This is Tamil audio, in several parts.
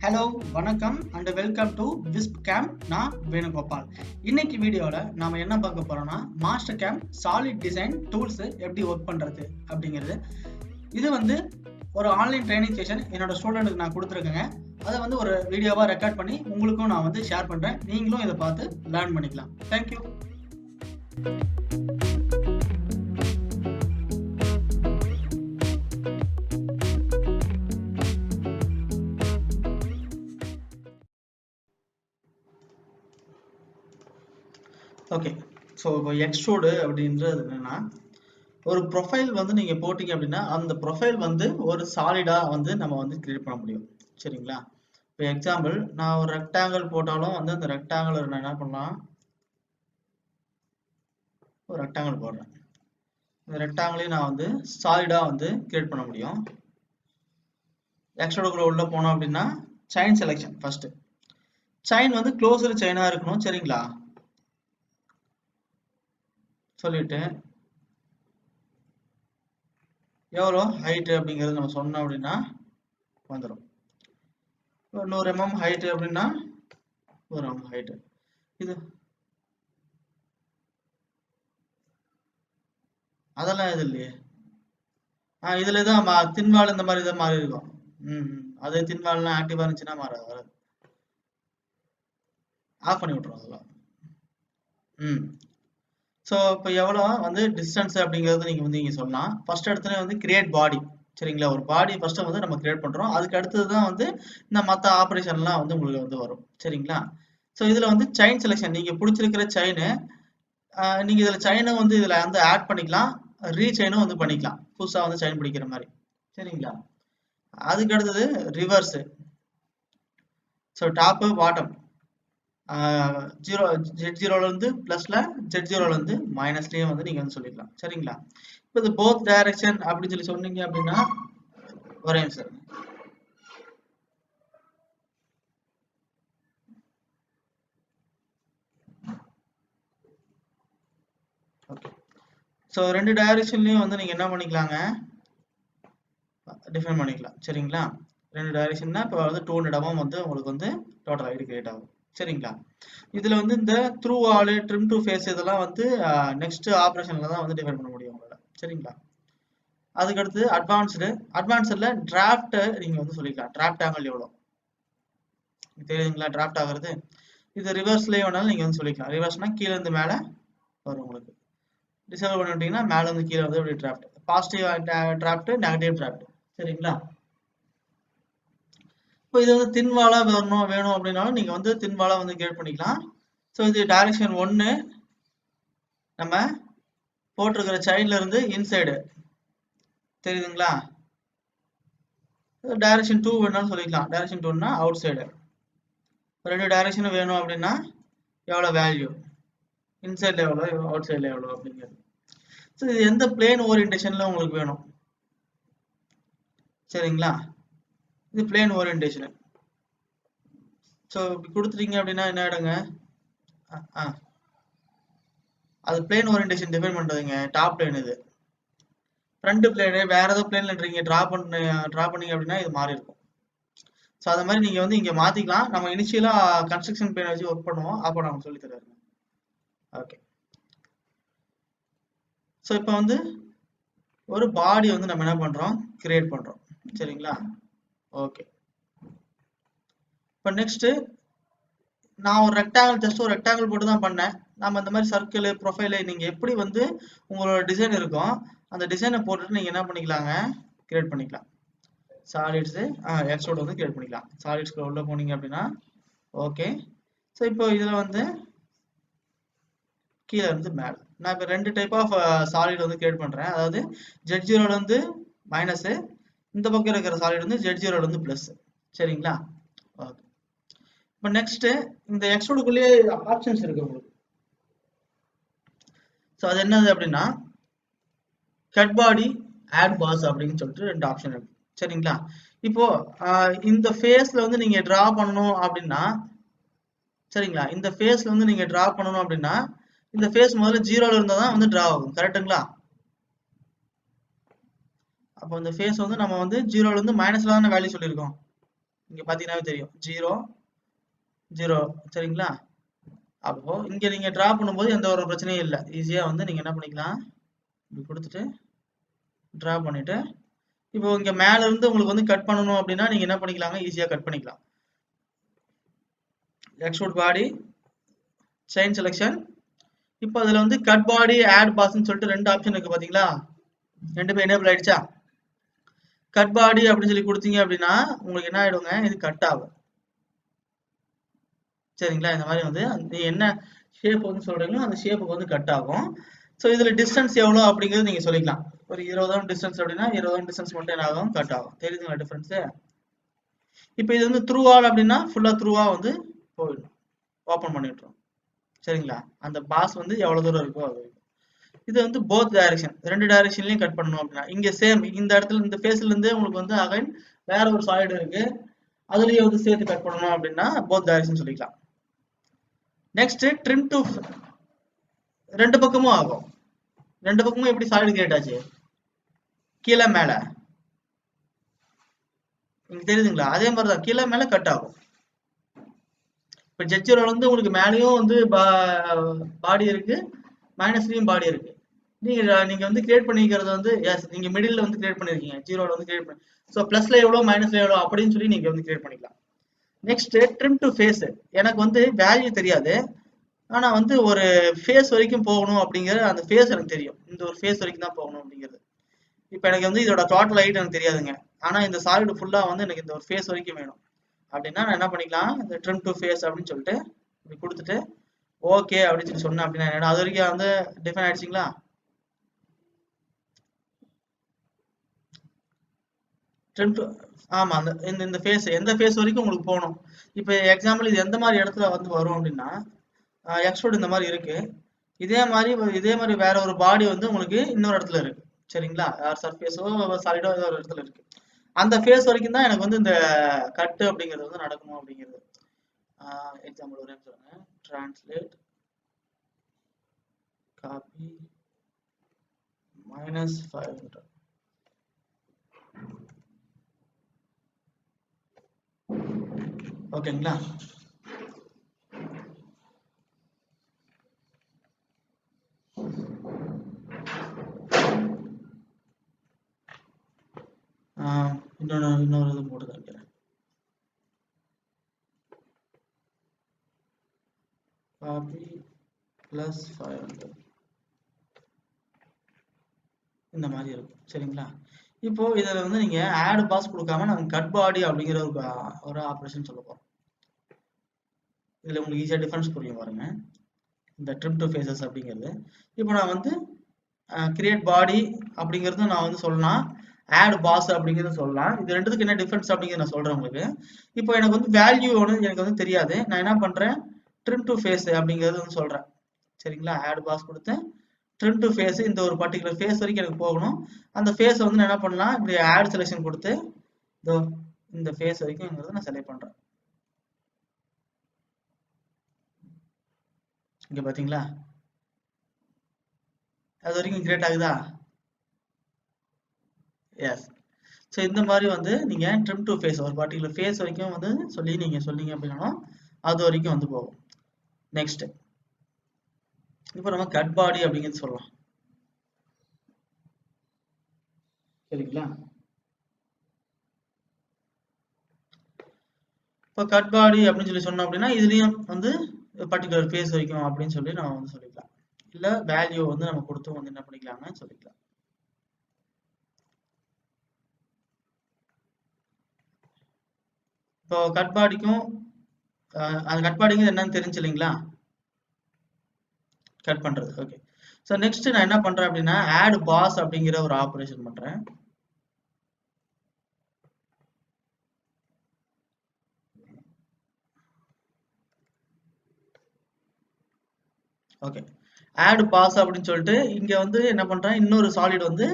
ஹலோ வணக்கம் அண்ட் வெல்கம் டு விஸ்ப் கேம்ப். நான் வேணுகோபால். இன்னைக்கு வீடியோல நாம என்ன பார்க்க போறோம்னா master camp solid design tools எப்படி ஒர்க் பண்றது அப்படிங்கிறது. இது வந்து ஒரு ஆன்லைன் ட்ரைனிங் செஷன் என்னோட ஸ்டூடெண்ட்டுக்கு நான் கொடுத்துருக்கேங்க. அதை வந்து ஒரு வீடியோவா ரெக்கார்ட் பண்ணி உங்களுக்கும் நான் வந்து ஷேர் பண்றேன். நீங்களும் இதை பார்த்து லேர்ன் பண்ணிக்கலாம். தேங்க்யூ. ஓகே, ஸோ இப்போ எக்ஸ்ட்ரூடு அப்படின்றது என்னன்னா, ஒரு ப்ரொஃபைல் வந்து நீங்க போட்டீங்க அப்படின்னா அந்த ப்ரொஃபைல் வந்து ஒரு சாலிடா வந்து நம்ம வந்து கிரியேட் பண்ண முடியும். சரிங்களா? இப்போ எக்ஸாம்பிள் நான் ஒரு ரெக்டாங்கிள் போட்டாலும் வந்து அந்த ரெக்டாங்கிள் நான் என்ன பண்ணலாம், ஒரு ரெக்டாங்கிள் போடுறேன். இந்த ரெக்டாங்கிளையும் நான் வந்து சாலிடா வந்து கிரியேட் பண்ண முடியும். எக்ஸ்ட்ரூடுக்குள்ள உள்ள போனோம் அப்படின்னா செயின் செலெக்ஷன், ஃபர்ஸ்ட் செயின் வந்து க்ளோஸ்டு செயினா இருக்கணும். சரிங்களா? சொல்லிட்டு எவ்வளோ ஹைட் அப்படிங்கிறது நம்ம சொன்னோம் அப்படின்னா வந்துடும். 100 mm ஹைட் அப்படின்னா 1 mm ஹைட். இது அதெல்லாம் இது இல்லையே. இதுல தான் தின்வால் இந்த மாதிரி இதை மாறி இருக்கும். அது தின்வால்லாம் ஆக்டிவா இருந்துச்சுன்னா வராது. ஆஃப் பண்ணி விட்டுரும் அதெல்லாம். ஸோ இப்போ எவ்வளோ வந்து டிஸ்டன்ஸ் அப்படிங்கிறது நீங்கள் வந்து இங்கே சொல்லலாம். ஃபர்ஸ்ட் இடத்துல வந்து கிரியேட் பாடி. சரிங்களா? ஒரு பாடி ஃபர்ஸ்ட் வந்து நம்ம கிரியேட் பண்ணுறோம். அதுக்கு அடுத்தது தான் வந்து இந்த மற்ற ஆப்ரேஷன்லாம் வந்து உங்களுக்கு வந்து வரும். சரிங்களா? ஸோ இதில் வந்து செயின் செலெக்ஷன், நீங்கள் பிடிச்சிருக்கிற செயினு நீங்கள் இதில் செயினை வந்து இதில் வந்து ஆட் பண்ணிக்கலாம், ரீசெயினும் வந்து பண்ணிக்கலாம், புதுசாக வந்து செயின் பிடிக்கிற மாதிரி. சரிங்களா? அதுக்கு அடுத்தது ரிவர்ஸு. ஸோ டாப்பு பாட்டம், Z0லேருந்து ப்ளஸில், Z0லேருந்து மைனஸ்லேயே வந்து நீங்கள் வந்து சொல்லிக்கலாம். சரிங்களா? இப்போ இது போத் டைரக்ஷன் அப்படின்னு சொல்லி சொன்னீங்க அப்படின்னா ஒரே நிமிஷம். ஓகே, ஸோ ரெண்டு டைரக்ஷன்லையும் வந்து நீங்கள் என்ன பண்ணிக்கலாங்க, டிஃபைன் பண்ணிக்கலாம். சரிங்களா? ரெண்டு டைரக்ஷன்னா இப்போ வந்து 200 mm வந்து உங்களுக்கு வந்து டோட்டல் ஹைட் கிரியேட் ஆகும். சரிங்களா? இதில் வந்து இந்த through all, trim to face இதெல்லாம் வந்து நெக்ஸ்ட் ஆப்ரேஷனில் தான் வந்து டிஃபைன் பண்ண முடியும் உங்களால். சரிங்களா? அதுக்கடுத்து அட்வான்ஸ்டில் டிராஃப்ட் நீங்கள் வந்து சொல்லிக்கலாம். டிராஃப்ட் ஆங்கிள் எவ்வளோ தெரியுதுங்களா? டிராஃப்ட் ஆகுறது இது ரிவர்ஸ்லேயே வேணாலும் நீங்கள் வந்து சொல்லிக்கலாம். ரிவர்ஸ்னா கீழே இருந்து மேலே வரும். உங்களுக்கு டிசேபிள் பண்ணி விட்டீங்கன்னா மேலே இருந்து கீழே வந்து அப்படி draft, positive draft, negative draft. சரிங்களா? இப்போ இது வந்து தின்வாலா வேணும் அப்படின்னாலும் நீங்கள் வந்து தின்வாலா வந்து கிரியேட் பண்ணிக்கலாம். ஸோ இது டைரக்ஷன் 1, நம்ம போட்டிருக்கிற செயின்ல இருந்து இன்சைடு தெரியுதுங்களா? டைரக்ஷன் 2 வேணாலும் சொல்லிக்கலாம். டைரக்ஷன் 2னா அவுட் சைடு. ரெண்டு டைரக்ஷனும் வேணும் அப்படின்னா எவ்வளோ வேல்யூ, இன்சைடில் எவ்வளோ, அவுட் சைடில் எவ்வளோ அப்படிங்கிறது. ஸோ இது எந்த பிளேன் ஓரியன்டேஷனில் உங்களுக்கு வேணும். சரிங்களா? இது பிளேன் ஓரியன்டேஷனு. ஸோ இப்படி கொடுத்துட்டீங்க அப்படின்னா என்ன ஆகிடுங்க, அது பிளேன் ஓரியன்டேஷன் டிஃபைன் பண்ணுறதுங்க. டாப் பிளேன் இது, ஃப்ரண்ட் பிளேனு வேற ஏதோ பிளேன்ல நீங்கள் ட்ரா பண்ணீங்க அப்படின்னா இது மாறி இருக்கும். ஸோ அது மாதிரி நீங்கள் வந்து இங்கே மாற்றிக்கலாம். நம்ம இனிஷியலாக கன்ஸ்ட்ரக்ஷன் பிளேன் வச்சு ஒர்க் பண்ணுவோம், அப்போ நம்ம சொல்லி தருவாங்க. ஓகே, ஸோ இப்போ வந்து ஒரு பாடி வந்து நம்ம என்ன பண்ணுறோம், கிரியேட் பண்ணுறோம். சரிங்களா? ஓகே, இப்போ நெக்ஸ்ட்டு நான் ஒரு ரெக்டாங்கிள், ஜஸ்ட் ஒரு ரெக்டாங்கிள் போட்டு தான் பண்ணேன். நம்ம இந்த மாதிரி சர்க்கிள் ப்ரொஃபைலு நீங்கள் எப்படி வந்து உங்களோட டிசைன் இருக்கும் அந்த டிசைனை போட்டுட்டு நீங்கள் என்ன பண்ணிக்கலாங்க, கிரியேட் பண்ணிக்கலாம். சாலிட்ஸு எக்ஸ்ட்ரூட் வந்து கிரியேட் பண்ணிக்கலாம். சாலிட்ஸ்க்கு உள்ள போனீங்க அப்படின்னா ஓகே. ஸோ இப்போ இதில் வந்து கீழே இருந்து மேலே நான் இப்போ ரெண்டு டைப் ஆஃப் சாலிட் வந்து கிரியேட் பண்ணுறேன். அதாவது Z0லேருந்து மைனஸு, இந்த பக்கம் இருக்கிற சாலிட் வந்து Z0லேருந்து ப்ளஸ். சரிங்களா? ஓகே, இப்போ நெக்ஸ்ட்டு இந்த எக்ஸ்ட்ரூடுக்குள்ளேயே ஆப்ஷன்ஸ் இருக்கு உங்களுக்கு. ஸோ அது என்னது அப்படின்னா கட் பாடி, ஆட் பாஸ் அப்படின்னு சொல்லிட்டு ரெண்டு ஆப்ஷன் இருக்கு. சரிங்களா? இப்போ இந்த ஃபேஸ்ல வந்து நீங்க டிரா பண்ணணும் அப்படின்னா, சரிங்களா, இந்த ஃபேஸ்ல வந்து நீங்க டிரா பண்ணணும் அப்படின்னா இந்த ஃபேஸ் முதல்ல 0ல இருந்தா தான் வந்து டிரா ஆகும். கரெக்ட்டுங்களா? அப்போ இந்த ஃபேஸ் வந்து நம்ம வந்து 0ல இருந்து மைனஸ்ல தான வேல்யூ சொல்லியிருக்கோம். இங்க பாத்தீங்கன்னாவே தெரியும் 0 0 சரிங்களா? அப்போ இங்க நீங்க டிரா பண்ணும்போது எந்த ஒரு பிரச்சனையும் இல்ல. ஈஸியா வந்து நீங்க என்ன பண்ணிக்கலாம், இப்படி கொடுத்துட்டு டிரா பண்ணிட்டு, இப்போ இங்க மேல இருந்து உங்களுக்கு வந்து கட் பண்ணணும் அப்படின்னா நீங்க என்ன பண்ணிக்கலாங்க, ஈஸியா கட் பண்ணிக்கலாம். எக்ஸ்ட்ரூட் பாடி, செயின் செலெக்ஷன். இப்போ அதுல வந்து கட் பாடி, ஆட் பாஸ்ன்னு சொல்லிட்டு 2 ஆப்ஷன் இருக்கு பாத்தீங்களா? ரெண்டுமே எனேபிள் ஆயிடுச்சா? கட் பாடி அப்படின்னு சொல்லி கொடுத்தீங்க அப்படின்னா உங்களுக்கு என்ன ஆயிடுங்க, இது கட் ஆகும். சரிங்களா? இந்த மாதிரி வந்து நீ என்ன ஷேப் வந்து சொல்றீங்களோ அந்த ஷேப்புக்கு வந்து கட் ஆகும். ஸோ இதுல டிஸ்டன்ஸ் எவ்வளோ அப்படிங்கிறது நீங்க சொல்லிக்கலாம். ஒரு 20 டிஸ்டன்ஸ் அப்படின்னா 20 டிஸ்டன்ஸ் மட்டும் என்ன ஆகும், கட் ஆகும். தெரியுதுங்களா டிஃபரன்ஸ்? இப்போ இது வந்து த்ரூ ஆல் அப்படின்னா ஃபுல்லா த்ரூவா வந்து போயிடும், ஓப்பன் பண்ணிட்டுரும். சரிங்களா? அந்த பாஸ் வந்து எவ்வளவு தூரம் இருக்கோ அது. இது வந்து போத் டைரக்ஷன், 2 டைரக்ஷன்லயும் கட் பண்ணணும் அப்படின்னா இங்க சேம் இந்த இடத்துல இந்த ஃபேஸ்ல இருந்து உங்களுக்கு வந்து அகைன் வேற ஒரு சாலிட் இருக்கு, அதுலயே வந்து சேர்த்து கட் பண்ணணும் அப்படின்னா போத் டைரக்ஷன் சொல்லிக்கலாம். நெக்ஸ்ட் ட்ரிம் டு, ரெண்டு பக்கமும் ஆகும். ரெண்டு பக்கமும் எப்படி சாலிட் கிரியேட் ஆச்சு, கீழே மேல, இங்க தெரியுதுங்களா? அதே மாதிரிதான் கீழே மேல கட் ஆகும். இப்ப ஜெட்ஜரோல வந்து உங்களுக்கு மேலேயும் வந்து பாடி இருக்கு, மைனஸ்லயும் பாடி இருக்கு. நீங்க வந்து கிரியேட் பண்ணிக்கிறது வந்து எஸ், நீங்க மிடில் வந்து கிரியேட் பண்ணிருக்கீங்க, 0ல வந்து கிரியேட் பண்ணி, ஸோ பிளஸ்ல எவ்வளவு மைனஸ்ல எவ்வளவு அப்படின்னு சொல்லி நீங்க வந்து கிரியேட் பண்ணிக்கலாம். Next trim to face. எனக்கு வந்து வேல்யூ தெரியாது, ஆனா வந்து ஒரு ஃபேஸ் வரைக்கும் போகணும் அப்படிங்கிற அந்த ஃபேஸ் எனக்கு தெரியும், இந்த ஒரு ஃபேஸ் வரைக்கும் தான் போகணும் அப்படிங்கிறது. இப்போ எனக்கு வந்து இதோட டோட்டல் ஹைட் எனக்கு தெரியாதுங்க, ஆனா இந்த சாலிட் ஃபுல்லா வந்து எனக்கு இந்த ஒரு ஃபேஸ் வரைக்கும் வேணும் அப்படின்னா நான் என்ன பண்ணிக்கலாம், இந்த ட்ரிம் டு ஃபேஸ் அப்படின்னு சொல்லிட்டு இப்படி கொடுத்துட்டு ஓகே அப்படின்னு சொல்லி சொன்னேன் அப்படின்னா அது வரைக்கும் வந்து டிஃபைன் ஆயிடுச்சுங்களா? ட்ரிம் டு, ஆமா, அந்த இந்த ஃபேஸ் எந்த ஃபேஸ் வரைக்கும் உங்களுக்கு போகணும். இப்போ எக்ஸாம்பிள் இது எந்த மாதிரி இடத்துல வந்து வரும் அப்படின்னா, எக்ஸ்ட்ரூட் இந்த மாதிரி இருக்கு, இதே மாதிரி வேற ஒரு பாடி வந்து உங்களுக்கு இன்னொரு இடத்துல இருக்கு. சரிங்களா? சர்ஃபேஸோ சாலிடோ ஏதோ ஒரு இடத்துல இருக்கு, அந்த ஃபேஸ் வரைக்கும் தான் எனக்கு வந்து இந்த கட்டு அப்படிங்கிறது வந்து நடக்கணும் அப்படிங்கிறது. எக்ஸாம்பிள் ஒரு சொல்லுங்க, டிரான்ஸ்லேட் காப்பி -500. ஓகேங்களா? இன்னொரு இது போட்டு காமிக்கிறேன். காப்பி +500 இந்த மாதிரி இருக்கும். சரிங்களா? இப்போ இதுல வந்து நீங்க ஆட் பாஸ் கொடுக்காம நம்ம கட் பாடி அப்படிங்கிற ஒரு ஆப்ரேஷன் சொல்ல போறோம். இதுல உங்களுக்கு ஈஸியா டிஃபரன்ஸ் புரியும் பாருங்க, இந்த ட்ரிம் டு ஃபேஸஸ் அப்படிங்கிறது. இப்போ நான் வந்து கிரியேட் பாடி அப்படிங்கிறது நான் வந்து சொல்லலாம், ஆட் பாஸ் அப்படிங்கிறது சொல்லலாம். இது ரெண்டுத்துக்கு என்ன டிஃபரன்ஸ் அப்படிங்கிறது நான் சொல்றேன் உங்களுக்கு. இப்போ எனக்கு வந்து வேல்யூ எனக்கு வந்து தெரியாது, நான் என்ன பண்றேன், ட்ரிம் டு ஃபேஸ் அப்படிங்கிறது வந்து சொல்றேன். சரிங்களா? ஆட் பாஸ் கொடுத்தேன், ட்ரிம் டு ஃபேஸ், இந்த ஒரு பர்டிகுலர் ஃபேஸ் வரைக்கும் எனக்கு போகணும். அந்த ஃபேஸ் வந்து நான் என்ன பண்ணலாம், இப்படி ஆட் செலெக்ஷன் கொடுத்து இந்த ஃபேஸ் வரைக்கும் நான் செலக்ட் பண்றேன். இங்க பாத்தீங்களா? அது வரைக்கும் கிரியேட் ஆகுதா? எஸ். ஸோ இந்த மாதிரி வந்து நீங்க ட்ரிம் டு ஃபேஸ் ஒரு பர்டிகுலர் ஃபேஸ் வரைக்கும் வந்து நீங்க சொன்னீங்க அப்படின்னா அது வரைக்கும் வந்து போகும். நெக்ஸ்ட் இப்போ நம்ம கட் பாடி அப்படிங்கிறது சொல்லலாம். சரிங்களா? இப்போ கட் பாடி அப்படின்னு சொல்லி சொன்னோம் அப்படின்னா இதுலயும் வந்து பர்டிகுலர் ஃபேஸ் வரைக்கும் அப்படின்னு சொல்லி நம்ம வந்து சொல்லிக்கலாம், இல்ல வேல்யூ வந்து நம்ம கொடுத்து வந்து என்ன பண்ணிக்கலாம்னு சொல்லிக்கலாம். இப்போ கட் பாடிக்கும் அந்த கட் பாடிங்கிறது என்னன்னு தெரிஞ்சு இல்லைங்களா? கட் பண்றது. ஓகே. ஸோ நெக்ஸ்ட் நான் என்ன பண்றேன் அப்படின்னா ஆட் பாஸ் அப்படிங்கிற ஒரு ஆப்ரேஷன் பண்றேன். ஓகே, ஆட் பாஸ் அப்படின்னு சொல்லிட்டு இங்க வந்து என்ன பண்றேன், இன்னொரு சாலிட் வந்து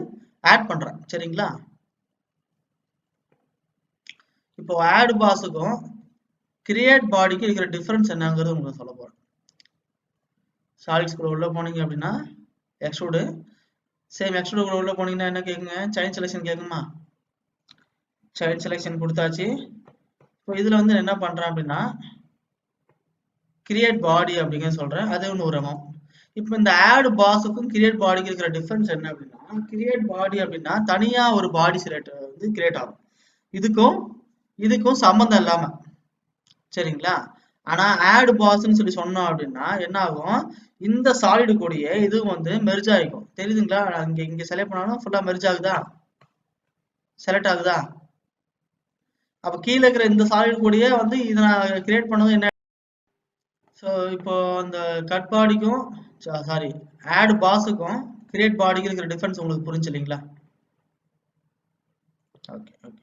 ஆட் பண்றேன். சரிங்களா? இப்போ ஆட் பாஸுக்கும் கிரியேட் பாடிக்கும் இருக்கிற டிஃபரன்ஸ் என்னங்கிறது உங்களுக்கு சொல்ல போறேன். சாலிட்ஸ்குள்ள உள்ள போனீங்க அப்படின்னா எக்ஸ்ட்ரூடு, சேம் எக்ஸ்ட்ரூட் உள்ள போனீங்கன்னா என்ன கேக்குங்க, சைல்ட் செலெக்ஷன் கேக்குமா? சைல்ட் செலெக்ஷன் கொடுத்தாச்சு. இப்போ இதுல வந்து என்ன பண்றேன் அப்படின்னா கிரியேட் பாடி அப்படிங்கிற சொல்றேன், அது ஒன்று ஒரு அமௌண்ட். இப்போ இந்த ஆட் பாஸுக்கும் கிரியேட் பாடிக்கு இருக்கிற டிஃபரன்ஸ் என்ன அப்படின்னா, கிரியேட் பாடி அப்படின்னா தனியா ஒரு பாடி செலக்ட் வந்து கிரியேட் ஆகும், இதுக்கும் இதுக்கும் சம்மந்தம் இல்லாம, சரிங்களா? ஆனா ஆட் பாஸ்ன்னு சொல்லி சொன்னோம் அப்படின்னா என்ன ஆகும், இந்த சாலிடு கூடயே இது வந்து மெர்ஜ் ஆகிக்கும். தெரியுதுங்களா? இங்க இங்க செலக்ட் பண்ணாலும் ஃபுல்லா மெர்ஜ் ஆகுதா, செலக்ட் ஆகுதா? அப்ப கீழே இருக்கிற இந்த சாலிடு கூடயே வந்து இதை நான் கிரியேட் பண்ணது என்ன. ஸோ இப்போ அந்த கட் பாடிக்கும் சாரி ஆட் பாஸுக்கும் கிரியேட் பாடிக்கு இருக்கிற டிஃபரன்ஸ் உங்களுக்கு புரிஞ்சு இல்லைங்களா? Okay okay.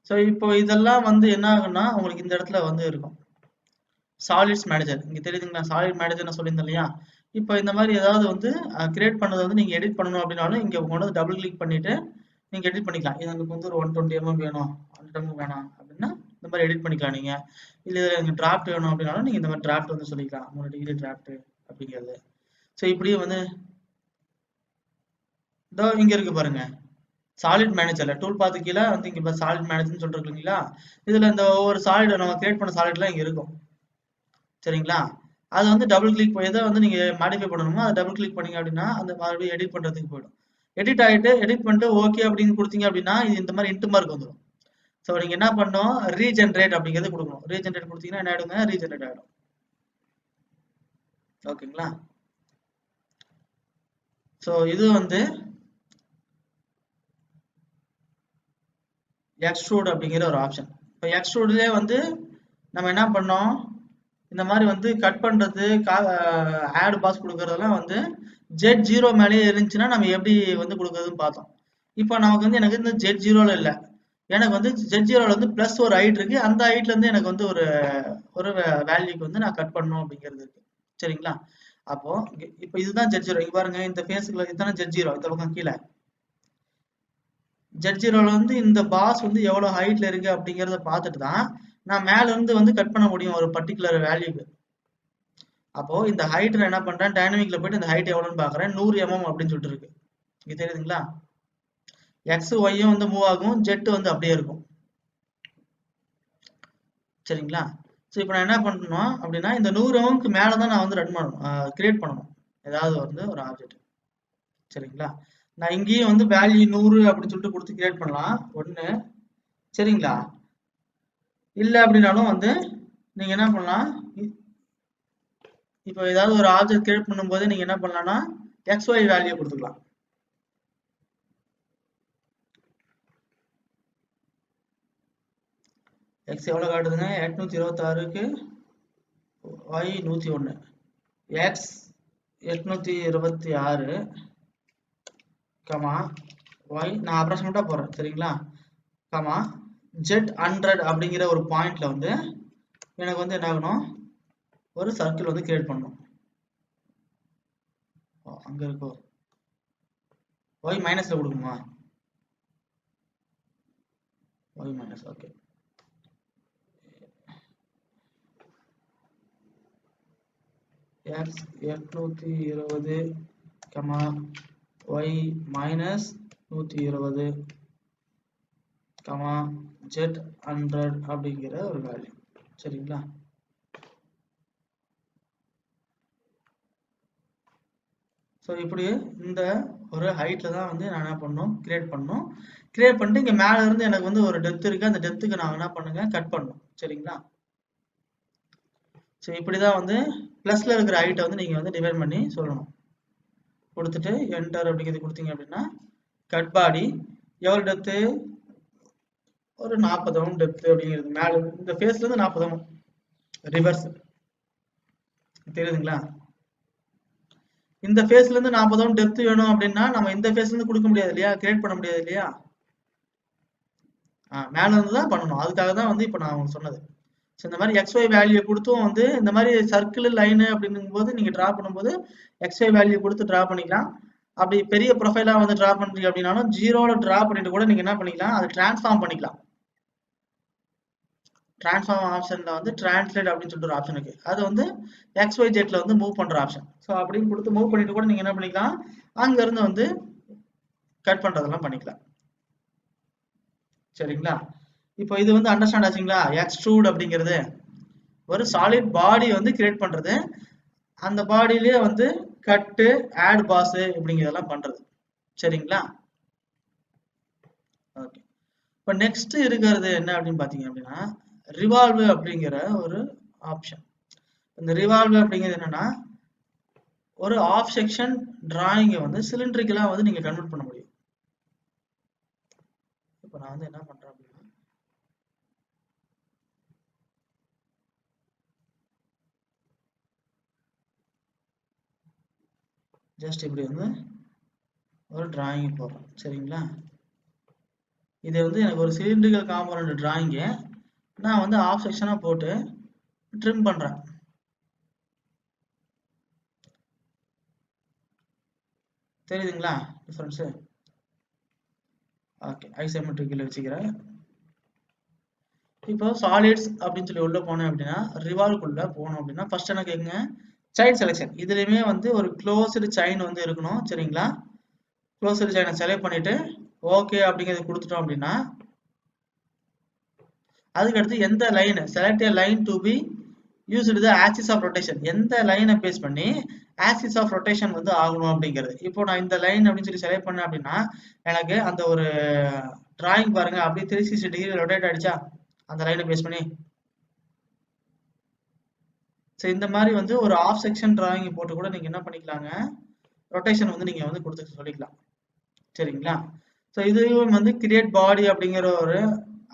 ஸோ இப்போ இதெல்லாம் வந்து என்ன ஆகும்னா உங்களுக்கு இந்த இடத்துல வந்து இருக்கும் சாலிட்ஸ் மேனேஜர். இங்க தெரியுதுங்களா? சாலிட் மேனேஜர் சொல்லியிருந்தேன் இல்லையா? இப்போ இந்த மாதிரி ஏதாவது வந்து கிரியேட் பண்ணதை வந்து நீங்க எடிட் பண்ணணும் அப்படின்னாலும் இங்க கொண்டு வந்து டபுள் கிளிக் பண்ணிட்டு நீங்க எடிட் பண்ணிக்கலாம். இது எனக்கு வந்து ஒரு 120 mm வேணும், 100 mm வேணாம் அப்படின்னா இந்த மாதிரி எடிட் பண்ணிக்கலாம் நீங்க. இல்ல எனக்கு டிராஃப்ட் வேணும் அப்படின்னாலும் நீங்க இந்த மாதிரி டிராஃப்ட் வந்து சொல்லிக்கலாம், 3 டிகிரி டிராஃப்ட் அப்படிங்கிறது. ஸோ இப்படியே வந்து இதோ இங்க இருக்கு பாருங்க சாலிட் மேனேஜர்ல டூல் பாத்து கீழே வந்து இங்க சாலிட் மேனேஜர்னு சொல்லிட்டு இருக்கீங்களா? இதுல இந்த ஒவ்வொரு சாலிட் நம்ம கிரியேட் பண்ண சாலிட்லாம் இங்க இருக்கும், சரிங்களா? அது வந்து டபுள் கிளிக் எதை வந்து நீங்க மாடிஃபை பண்ணணுமோ அதை டபுள் கிளிக் பண்ணீங்க அப்படின்னா அந்த மறுபடியும் எடிட் பண்றதுக்கு போயிடும். எடிட் ஆகிட்டு எடிட் பண்ணிட்டு ஓகே அப்படின்னு கொடுத்தீங்க அப்படின்னா இது இந்த மாதிரி இன்ட் மார்க் வந்துடும். ஸோ நீங்க என்ன பண்ணணும், ரீஜென்ரேட் அப்படிங்கிறது கொடுக்கணும். ரீஜென்ரேட் கொடுத்தீங்கன்னா என்ன ஆயிடுங்க, ரீஜென்ரேட் ஆகிடும். ஓகேங்களா? ஸோ இது வந்து எக்ஸ்ட்ரூட் அப்படிங்கிற ஒரு ஆப்ஷன். இப்போ எக்ஸ்ட்ரூட்லேயே வந்து நம்ம என்ன பண்ணோம், இந்த மாதிரி வந்து கட் பண்றது ஆட் பாஸ் கொடுக்கறதெல்லாம் வந்து Z0 மேலேயே இருந்துச்சுன்னா நம்ம எப்படி வந்து கொடுக்கறதுன்னு பார்த்தோம். இப்போ நமக்கு வந்து எனக்கு இந்த Z0ல இல்லை, எனக்கு வந்து Z0ல வந்து பிளஸ் ஒரு ஹைட் இருக்கு, அந்த ஹைட்ல இருந்து எனக்கு வந்து ஒரு ஒரு வேல்யூக்கு வந்து நான் கட் பண்ணணும் அப்படிங்கிறது இருக்கு, சரிங்களா? அப்போ இப்போ இதுதான் Z0. இங்க பாருங்க இந்த ஃபேஸுக்குள்ள இதுதானே Z0, இந்த பக்கம் கீழே Z0ல வந்து இந்த பாஸ் வந்து எவ்வளவு ஹைட்ல இருக்கு அப்படிங்கறத பார்த்துட்டு தான் நான் மேல இருந்து வந்து கட் பண்ண முடியும் ஒரு பர்டிகுலர் வேல்யூக்கு. அப்போ இந்த ஹைட் நான் என்ன பண்றேன், டைனமிக்ல போயிட்டு இந்த ஹைட் எவ்வளவுன்னு பாக்குறேன், 100 mm அப்படின்னு சொல்லிட்டு இருக்கு. இங்க தெரியுதுங்களா? எக்ஸ் ஒய்யும் வந்து மூவ் ஆகும், ஜெட் வந்து அப்படியே இருக்கும், சரிங்களா? ஸோ இப்போ நான் என்ன பண்ணணும் அப்படின்னா இந்த 100 mm மேலதான் நான் வந்து ரன் பண்ணணும், கிரியேட் பண்ணணும் ஏதாவது வந்து ஒரு ஆப்ஜெக்ட், சரிங்களா? நான் இங்கேயும் வந்து வேல்யூ 100 அப்படின்னு சொல்லிட்டு கொடுத்து கிரியேட் பண்ணலாம் ஒண்ணு, சரிங்களா? இல்ல அப்படின்னாலும் வந்து நீங்க என்ன பண்ணலாம், இப்போ ஏதாவது ஒரு ஆப்ஜெக்ட் கிரியேட் பண்ணும்போது நீங்க என்ன பண்ணலாம்னா XY வேல்யூ கொடுத்துக்கலாம். எக்ஸ் எவ்வளவு காட்டுதுங்க, 826க்கு Y 101, எக்ஸ் 826 கமா Y நான் அப்ராக்சிமேட்டா போறேன், சரிங்களா? கமா Z100 அப்படிங்கிற ஒரு பாயிண்ட்ல வந்து எனக்கு வந்து என்ன ஆகணும், ஒரு சர்க்கிள் வந்து கிரியேட் பண்ணணும். அங்க இருக்கோ Y மைனஸ்ல கொடுக்கணுமா, Y minus, okay. X 820 comma Y minus 120 comma Z100 அப்படிங்கிற ஒரு வேல்யூ, சரிங்களா? ஸோ இப்படி இந்த ஒரு ஹைட்ல தான் வந்து நான் என்ன பண்ணணும், கிரியேட் பண்ணணும். கிரியேட் பண்ணிட்டு இங்க மேல இருந்து எனக்கு வந்து ஒரு டெப்த் இருக்கு, அந்த டெப்த்துக்கு நான் என்ன பண்ணுங்க கட் பண்ணணும், சரிங்களா? ஸோ இப்படிதான் வந்து பிளஸ்ல இருக்கிற ஹைட்டை வந்து நீங்க வந்து டிவைட் பண்ணி சொல்லணும். கொடுத்துட்டு என்டர் அப்படிங்கிறது கொடுத்தீங்க அப்படின்னா கட் பாடி எவ்வளவு டெப்த்து, ஒரு 40 mm டெப்த் அப்படிங்கிறது மேல இந்த ஃபேஸ்ல இருந்து 40 mm ரிவர்ஸ், தெரியுதுங்களா? இந்த ஃபேஸ்ல இருந்து 40 mm டெப்த் வேணும் அப்படின்னா நம்ம இந்த ஃபேஸ்ல இருந்து கொடுக்க முடியாது இல்லையா, கிரியேட் பண்ண முடியாது இல்லையா? மேல இருந்து தான் பண்ணணும், அதுக்காக தான் வந்து இப்போ நான் உங்களுக்கு சொன்னது. ஸோ இந்த மாதிரி XY வேல்யூ கொடுத்தும் வந்து இந்த மாதிரி சர்க்கிள் லைனு அப்படிங்கும் போது நீங்க டிரா பண்ணும்போது XY வேல்யூ கொடுத்து டிரா பண்ணிக்கலாம். அப்படி பெரிய ப்ரொஃபைலா வந்து டிரா பண்றீங்க அப்படின்னாலும் 0ல டிரா பண்ணிட்டு கூட நீங்க என்ன பண்ணிக்கலாம், அது டிரான்ஸ்ஃபார்ம் பண்ணிக்கலாம். டிரான்ஸ்ஃபார்ம் ஆப்ஷன்ல வந்து டிரான்ஸ்லேட் அப்படின்னு சொல்லிட்டு ஒரு ஆப்ஷன் இருக்கு, அது வந்து XYZல வந்து மூவ் பண்ற ஆப்ஷன். ஸோ அப்படின்னு கொடுத்து மூவ் பண்ணிட்டு கூட நீங்க என்ன பண்ணிக்கலாம், அங்க இருந்து வந்து கட் பண்றதெல்லாம் பண்ணிக்கலாம். சரிங்களா? இப்போ இது வந்து அண்டர்ஸ்டாண்ட் ஆச்சுங்களா? எக்ஸ்ட்ரூட் அப்படிங்கிறது ஒரு சாலிட் பாடி வந்து கிரியேட் பண்றது. அந்த பாடியிலேயே வந்து கட்டு, ஆட் பாஸ் இப்படிங்கிறதெல்லாம் பண்றது. சரிங்களா? ஓகே. இப்போ நெக்ஸ்ட் இருக்கிறது என்ன அப்படின்னு பாத்தீங்க அப்படின்னா ரிவால்வ் அப்படிங்கிற ஒரு ஆப்ஷன். இந்த ரிவால்வ் அப்படிங்கிறது என்னன்னா ஒரு ஆஃப் செக்ஷன் டிராயிங்கை வந்து சிலிண்ட்ரிக்கலா வந்து நீங்க கன்வெர்ட் பண்ண முடியும். இப்போ நான் வந்து என்ன பண்றேன் அப்படின்னா ஜஸ்ட் இப்படி வந்து ஒரு டிராயிங் போடுறேன். சரிங்களா? இது வந்து எனக்கு ஒரு சிலிண்ட்ரிக்கல் காம்பனண்ட் டிராயிங்கு நான் வந்து ஆஃப் செக்ஷனா போட்டு ட்ரிம் பண்றேன். தெரியுதுங்களா டிஃபரன்ஸ்? ஓகே, ஐசோமெட்ரிக்கல் வச்சுக்கிறேன். இப்போ சாலிட்ஸ் அப்படின்னு சொல்லி உள்ள போனேன் அப்படின்னா ரிவால்வ்க்குள்ள போனோம் அப்படின்னா ஃபர்ஸ்ட் என்ன கேக்குங்க செயின் செலெக்ஷன். இதுலயுமே வந்து ஒரு க்ளோஸ்டு செயின் வந்து இருக்கணும். சரிங்களா? க்ளோஸ்டு செயினை செலக்ட் பண்ணிட்டு ஓகே அப்படிங்கிறது கொடுத்துட்டோம் அப்படின்னா அதுக்கு அடுத்து எந்த line select a line to be used the axis of rotation, எந்த லைனை பேஸ் பண்ணி ஆக்சிஸ் ஆஃப் ரொட்டேஷன் வந்து ஆகணும் அப்படிங்கிறது. இப்போ நான் இந்த லைன் அப்படின்னு சொல்லி செலக்ட் பண்ணேன் அப்படின்னா எனக்கு அந்த ஒரு டிராயிங் பாருங்க அப்படியே 360 டிகிரி ரொட்டேட் ஆயிடுச்சா அந்த லைனை பேஸ் பண்ணி. ஸோ இந்த மாதிரி வந்து ஒரு ஆஃப் செக்ஷன் டிராயிங் போட்டு கூட நீங்க என்ன பண்ணிக்கலாங்க ரொட்டேஷன் வந்து நீங்க வந்து கொடுத்து சொல்லிக்கலாம். சரிங்களா? ஸோ இதுவும் வந்து கிரியேட் பாடி அப்படிங்கிற ஒரு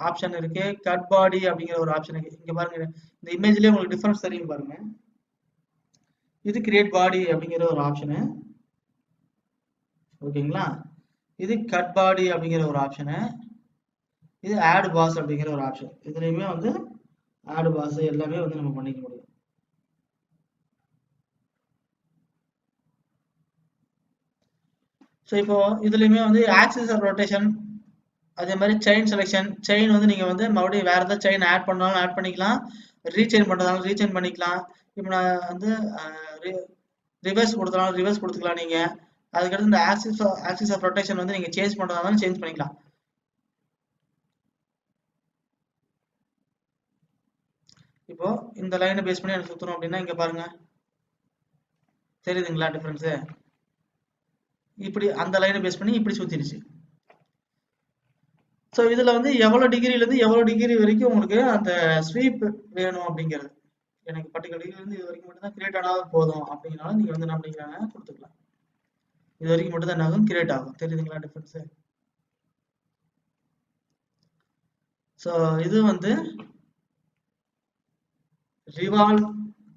ஆப்ஷன் இருக்கு, கட் பாடி அப்படிங்கிற ஒரு ஆப்ஷன் இருக்கு. இங்க பாருங்க இந்த இமேஜ்லயே உங்களுக்கு டிஃபரன்ஸ் தெரியும் பாருங்க. இது கிரியேட் பாடி அப்படிங்கிற ஒரு ஆப்ஷனு. ஓகேங்களா? இது கட் பாடி அப்படிங்கிற ஒரு ஆப்ஷனு. இது ஆட் பாஸ் அப்படிங்கிற ஒரு ஆப்ஷன். இதுலயுமே வந்து ஆட் பாஸ் எல்லாமே வந்து நம்ம பண்ணிக்க முடியும். ஸோ இப்போ இதுலயுமே வந்து ஆக்சிஸ் ஆஃப் ரொட்டேஷன் அதே மாதிரி செயின் செலெக்ஷன். செயின் வந்து நீங்க வந்து மறுபடியும் வேற ஏதாவது செயின் ஆட் பண்ணாலும் ஆட் பண்ணிக்கலாம், ரீசெயின் பண்றதாலும் ரீசெயின் பண்ணிக்கலாம். இப்போ நான் வந்து ரிவர்ஸ் கொடுத்தாலும் ரிவர்ஸ் கொடுத்துக்கலாம் நீங்க. அதுக்கடுத்து இந்த ஆக்சிஸ் ஆஃப் ரொட்டேஷன் வந்து நீங்க சேஞ்ச் பண்றதாலும் சேஞ்ச் பண்ணிக்கலாம். இப்போ இந்த லைனை பேஸ் பண்ணி எனக்கு சுத்தணும் அப்படின்னா இங்க பாருங்க தெரியுதுங்களா டிஃபரன்ஸ்? இப்படி அந்த லைனை பேஸ் பண்ணி இப்படி சுத்திடுச்சு. ஸோ இதுல வந்து எவ்வளவு டிகிரில இருந்து எவ்வளவு டிகிரி வரைக்கும் உங்களுக்கு அந்த ஸ்வீப் வேணும் அப்படிங்கிறது. எனக்கு பர்டிகுலர் டிகிரி இருந்து இது வரைக்கும் மட்டும் தான் கிரியேட் ஆனாலும் போதும் அப்படிங்கனால நீங்க வந்து என்ன பண்ணிக்கிறாங்க கொடுத்துக்கலாம். இது வரைக்கும் மட்டும் தான் என்ன ஆகும் கிரியேட் ஆகும். தெரியுதுங்களா டிஃபரன்ஸ்? ஸோ இது வந்து ரிவால்வ்,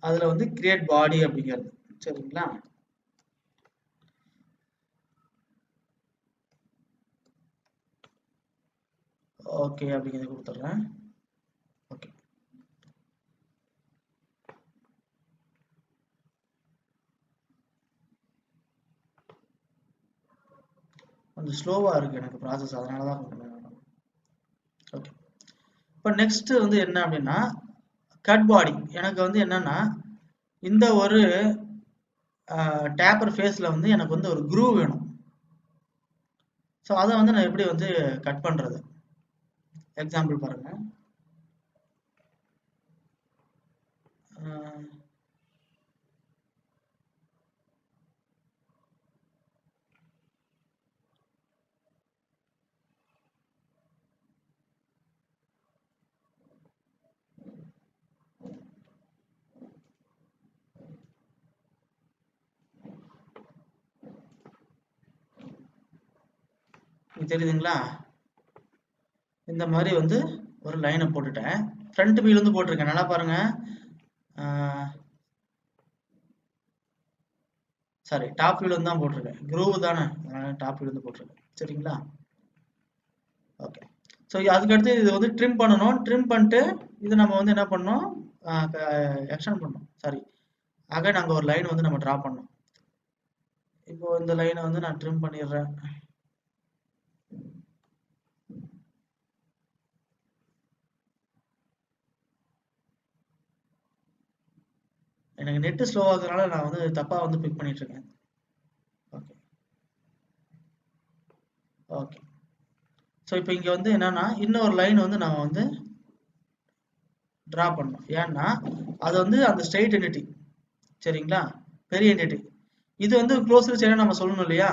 அதுல வந்து கிரியேட் பாடி அப்படிங்கிறது. சரிங்களா? ஓகே அப்படிங்கிறத கொடுத்துட்றேன். ஓகே, கொஞ்சம் ஸ்லோவா இருக்கு எனக்கு ப்ராசஸ், அதனால தான் கொஞ்சம் ஓகே. இப்போ நெக்ஸ்ட் வந்து என்ன அப்படின்னா கட் பாடி. எனக்கு வந்து என்னன்னா இந்த ஒரு டேப்பர் ஃபேஸ்ல வந்து எனக்கு வந்து ஒரு க்ரூ வேணும். ஸோ அதை வந்து நான் எப்படி வந்து கட் பண்றது எக்ஸாம்பிள் பாருங்க. தெரியுதுங்களா? இந்த மாதிரி வந்து ஒரு லைனை போட்டுட்டேன். ஃப்ரண்ட் வியூல இருந்து போட்டிருக்கேன், நல்லா பாருங்க. சாரி, டாப் வியூல இருந்து தான் போட்டிருக்கேன். க்ரூவ் தானே, டாப் வியூல இருந்து போட்டிருக்கேன். சரிங்களா? ஓகே. ஸோ அதுக்கடுத்து இது வந்து ட்ரிம் பண்ணணும். ட்ரிம் பண்ணிட்டு இது நம்ம வந்து என்ன பண்ணணும் எக்ஸ்டெண்ட் பண்ணணும். சாரி, அகைன் அங்கே ஒரு லைன் வந்து நம்ம ட்ரா பண்ணணும். இப்போ இந்த லைனை வந்து நான் ட்ரிம் பண்ணிடுறேன். எனக்கு நெட்டு ஸ்லோ ஆகுறதுனால நான் வந்து தப்பா வந்து பிக் பண்ணிட்டு இருக்கேன். Okay, okay. ஸோ இப்போ இங்க வந்து என்னன்னா இன்னொரு லைன் வந்து நம்ம வந்து டிரா பண்ணணும். ஏன்னா அது வந்து அந்த ஸ்ட்ரெயிட் என்டிட்டி, சரிங்களா, பெரிய என்டிட்டி. இது வந்து க்ளோஸ்டு செயினை நம்ம சொல்லணும் இல்லையா?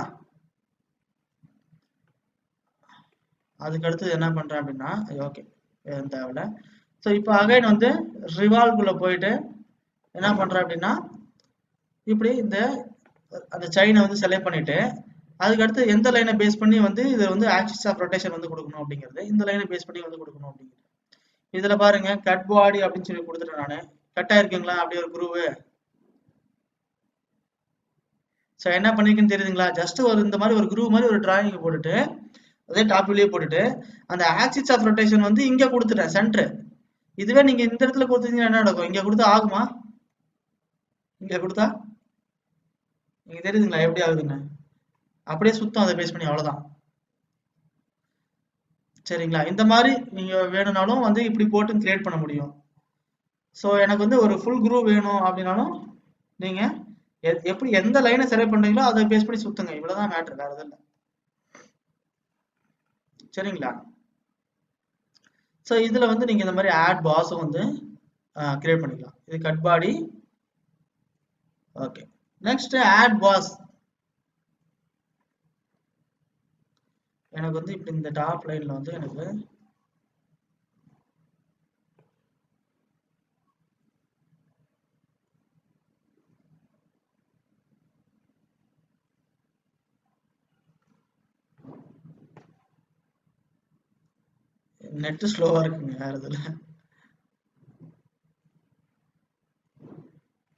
அதுக்கு அடுத்து என்ன பண்றேன் அப்படின்னா ஓகே தேவையில்ல. ஸோ இப்போ அகைன் வந்து ரிவால்வ்குள்ள போயிட்டு என்ன பண்றேன் அப்படின்னா இப்படி இந்த அந்த செயினை வந்து செலக்ட் பண்ணிட்டு அதுக்கு அடுத்து எந்த லைனை பேஸ் பண்ணி வந்து இது வந்து ஆக்சிஸ் ஆஃப் ரொட்டேஷன் வந்து கொடுக்கணும் அப்படிங்கிறது, இந்த லைனை பேஸ் பண்ணி வந்து கொடுக்கணும் அப்படிங்கிறது. இதுல பாருங்க கட் பாடி அப்படின்னு சொல்லி கொடுத்துட்டேன் நானு. கட் ஆயிருக்குங்களா அப்படி ஒரு குரூவு. ஸோ என்ன பண்ணிருக்குன்னு தெரியுதுங்களா? ஜஸ்ட் ஒரு இந்த மாதிரி ஒரு குரூவ் மாதிரி ஒரு டிராயிங் போட்டுட்டு அதே டாப் வியூலயே போட்டுட்டு அந்த ஆக்சிஸ் ஆஃப் ரொட்டேஷன் வந்து இங்க கொடுத்துட்டேன் சென்டர். இதுவே நீங்க இந்த இடத்துல கொடுத்தீங்கன்னா என்ன நடக்கும்? இங்க கொடுத்தா ஆகுமா? இங்க கொடுத்தா நீங்க தெரியுதுங்களா எப்படி ஆகுதுன்னு? அப்படியே சுத்தம் அதை பேஸ் பண்ணி, அவ்வளவுதான். சரிங்களா? இந்த மாதிரி நீங்க வேணும்னாலும் வந்து இப்படி போட்டு கிரியேட் பண்ண முடியும். ஸோ எனக்கு வந்து ஒரு ஃபுல் குரூப் வேணும் அப்படின்னாலும் நீங்க எப்படி எந்த லைனை செலக்ட் பண்றீங்களோ அதை பேஸ் பண்ணி சுத்துங்க. இவ்வளவுதான் மேட்டர், வேற எதுவும் இல்லை. சரிங்களா? ஸோ இதுல வந்து நீங்க இந்த மாதிரி ஆட் பாஸும் வந்து கிரியேட் பண்ணிக்கலாம். இது cut body. Okay, next add boss. எனக்கு வந்து இப்படி இந்த டாப் லைன்ல வந்து எனக்கு நெட் ஸ்லோவா இருக்குங்க, வேற இதுல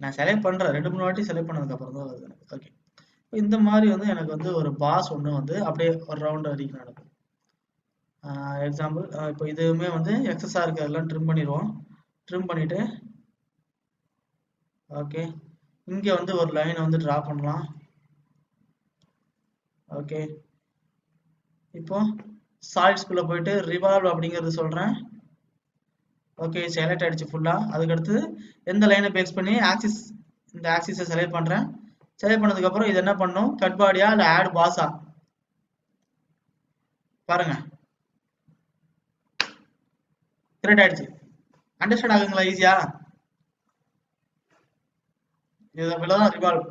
நான் செலக்ட் பண்றேன். 2-3 வாட்டி செலக்ட் பண்ணதுக்கு அப்புறம் தான் வருது எனக்கு. ஓகே, இந்த மாதிரி வந்து எனக்கு வந்து ஒரு பாஸ் ஒன்று வந்து அப்படியே ஒரு ரவுண்ட் அடிக்க நடக்கும். எக்ஸாம்பிள் இப்போ இதுவுமே வந்து எக்ஸஸாக இருக்கிறதெல்லாம் ட்ரிம் பண்ணிடுவோம். ட்ரிம் பண்ணிட்டு ஓகே, இங்கே வந்து ஒரு லைனை வந்து ட்ரா பண்ணலாம். ஓகே, இப்போ சாலிட்ஸ்குள்ள போயிட்டு ரிவால்வ் அப்படிங்கிறது சொல்றேன். ஓகே, செலக்ட் ஆயிடுச்சு ஃபுல்லா. அதுக்கடுத்து எந்த லைனை பேஸ் பண்ணி ஆக்சிஸ், இந்த ஆக்சிஸை செலக்ட் பண்றேன். செலக்ட் பண்ணதுக்கு அப்புறம் இது என்ன பண்ணும்? கட் பாடியா இல்ல ஆட் பாஸா? பாருங்க கிரியேட் ஆயிடுச்சு. அண்டர்ஸ்டாண்ட் ஆகுங்களா ஈஸியா? இதுதான் ரிவால்வ்.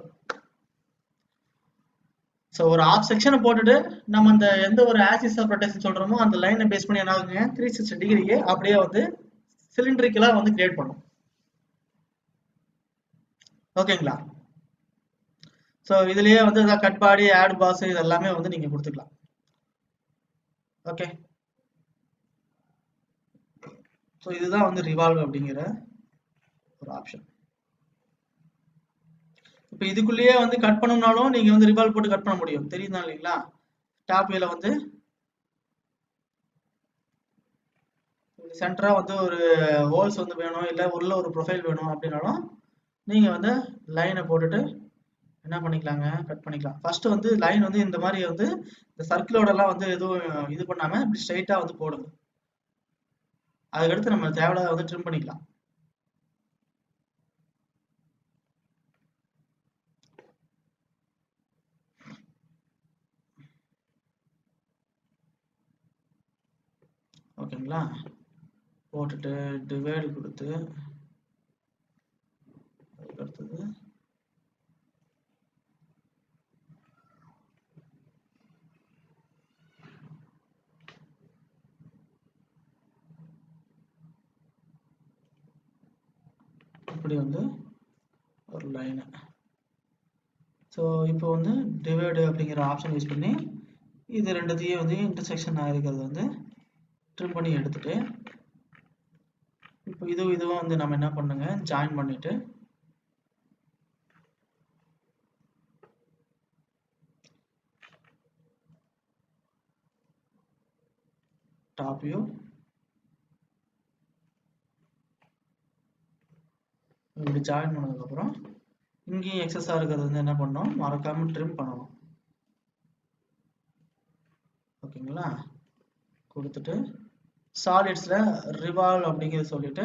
ஸோ ஒரு ஆஃப் செக்ஷனை போட்டுட்டு நம்ம அந்த எந்த ஒரு ஆக்சிஸ் ஆஃப் ரொட்டேஷன் சொல்றோமோ அந்த லைனை பேஸ் பண்ணி என்ன ஆகுங்க 360 டிகிரிக்கு அப்படியே வந்து சிலிண்ட்ரிக்கலா வந்து கிரியேட் பண்ணும். ஓகேங்களா? ஸோ இதுலயே வந்து கட் பாடி, ஆட் பாஸ் இது எல்லாமே வந்து நீங்க கொடுத்துக்கலாம். ஓகே, ஸோ இதுதான் வந்து ரிவால்வ் அப்படிங்கிற ஒரு ஆப்ஷன். இப்போ இதுக்குள்ளேயே வந்து கட் பண்ணணும்னாலும் நீங்க வந்து ரிவால்வ் போட்டு கட் பண்ண முடியும். தெரியுதா இல்லைங்களா? டாப் வியூல வந்து சென்டரா வந்து ஒரு ஹோல்ஸ் வந்து வேணும், இல்லை உள்ள ஒரு ப்ரொஃபைல் வேணும் அப்படின்னாலும் நீங்க வந்து லைனை போட்டுட்டு என்ன பண்ணிக்கலாங்க, கட் பண்ணிக்கலாம். ஃபர்ஸ்ட் வந்து லைன் வந்து இந்த மாதிரி வந்து இந்த சர்க்கிளோட எல்லாம் வந்து எதுவும் இது பண்ணாம இப்படி ஸ்ட்ரைட்டா வந்து போடுங்க. அதுக்கடுத்து நம்ம தேவையில்லாத வந்து ட்ரிம் பண்ணிக்கலாம். ஓகேங்களா? போட்டுட்டு டிவைடு கொடுத்து அதுக்கடுத்தது இப்படி வந்து ஒரு லைனு. ஸோ இப்போ வந்து டிவைடு அப்படிங்கிற ஆப்ஷன் யூஸ் பண்ணி இது ரெண்டுத்தையும் வந்து இன்டர்செக்ஷன் ஆகிருக்கிறது வந்து ட்ரிம் பண்ணி எடுத்துட்டு இப்போ இதுவும் வந்து நம்ம என்ன பண்ணுங்க, ஜாயின் பண்ணிட்டு டாப் வியூ இப்படி ஜாயின் பண்ணதுக்கப்புறம் இங்கேயும் எக்ஸஸாக இருக்கிறது வந்து என்ன பண்ணணும், மறக்காம ட்ரிம் பண்ணணும். ஓகேங்களா? கொடுத்துட்டு சாலிட்ஸ்ல ரிவால்வ் அப்படிங்கிறது சொல்லிட்டு